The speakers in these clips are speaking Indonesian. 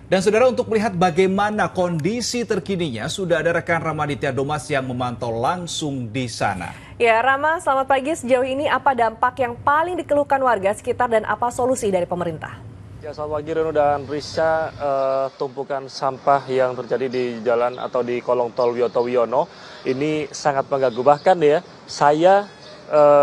Dan saudara, untuk melihat bagaimana kondisi terkininya, sudah ada rekan Ramaditya Domas yang memantau langsung di sana. Ya, Rama, selamat pagi. Sejauh ini apa dampak yang paling dikeluhkan warga sekitar dan apa solusi dari pemerintah? Ya, selamat pagi Reno dan Risha. Tumpukan sampah yang terjadi di jalan atau di kolong tol Wiyoto Wiono ini sangat mengganggu. Bahkan ya, saya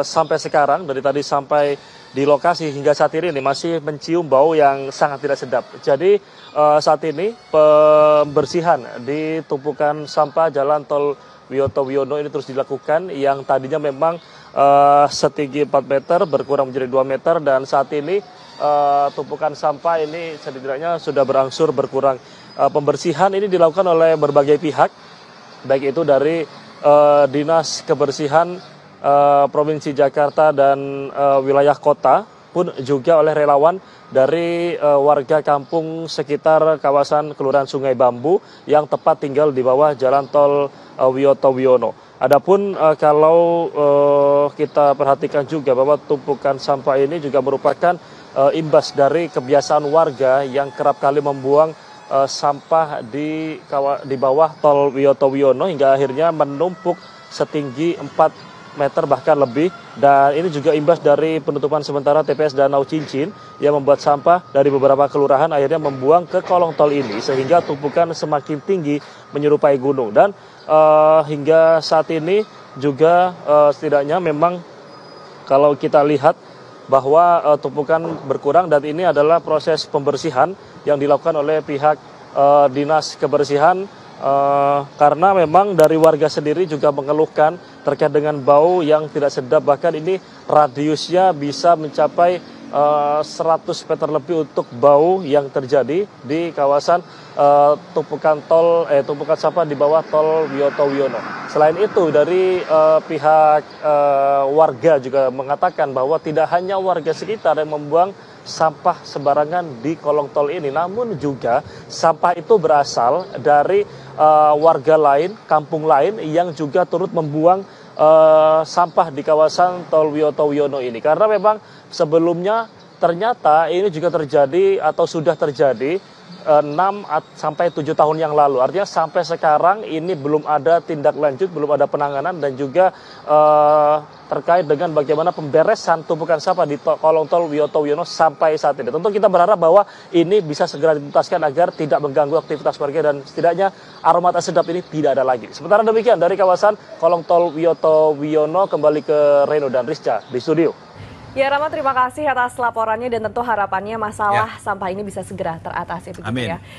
sampai sekarang dari tadi sampai di lokasi hingga saat ini masih mencium bau yang sangat tidak sedap. Jadi saat ini pembersihan di tumpukan sampah jalan tol Wiyoto Wiono ini terus dilakukan, yang tadinya memang setinggi 4 meter berkurang menjadi 2 meter, dan saat ini tumpukan sampah ini setidaknya sudah berangsur berkurang. Pembersihan ini dilakukan oleh berbagai pihak, baik itu dari Dinas Kebersihan Provinsi Jakarta dan wilayah kota, pun juga oleh relawan dari warga kampung sekitar kawasan Kelurahan Sungai Bambu yang tepat tinggal di bawah jalan tol Wiyoto Wiono. Adapun kalau kita perhatikan juga bahwa tumpukan sampah ini juga merupakan imbas dari kebiasaan warga yang kerap kali membuang sampah di bawah tol Wiyoto Wiono hingga akhirnya menumpuk setinggi 4 meter bahkan lebih, dan ini juga imbas dari penutupan sementara TPS Danau Cincin yang membuat sampah dari beberapa kelurahan akhirnya membuang ke kolong tol ini sehingga tumpukan semakin tinggi menyerupai gunung. Dan hingga saat ini juga setidaknya memang kalau kita lihat bahwa tumpukan berkurang, dan ini adalah proses pembersihan yang dilakukan oleh pihak Dinas Kebersihan. Karena memang dari warga sendiri juga mengeluhkan terkait dengan bau yang tidak sedap, bahkan ini radiusnya bisa mencapai 100 meter lebih untuk bau yang terjadi di kawasan tumpukan sampah di bawah tol Wiyoto Wiono. Selain itu, dari pihak warga juga mengatakan bahwa tidak hanya warga sekitar yang membuang sampah sembarangan di kolong tol ini, namun juga sampah itu berasal dari warga lain, kampung lain yang juga turut membuang sampah di kawasan tol Wiyoto Wiono ini. Karena memang sebelumnya ternyata ini juga terjadi atau sudah terjadi 6 sampai 7 tahun yang lalu. Artinya sampai sekarang ini belum ada tindak lanjut, belum ada penanganan, dan juga terkait dengan bagaimana pemberesan tumpukan sampah di kolong tol Wiyoto Wiono sampai saat ini. Tentu kita berharap bahwa ini bisa segera dituntaskan agar tidak mengganggu aktivitas warga dan setidaknya aroma tak sedap ini tidak ada lagi. Sementara demikian dari kawasan kolong tol Wiyoto Wiono, kembali ke Reno dan Rizka di studio. Ya, Rama, terima kasih atas laporannya dan tentu harapannya masalah sampah ini bisa segera teratasi begitu ya.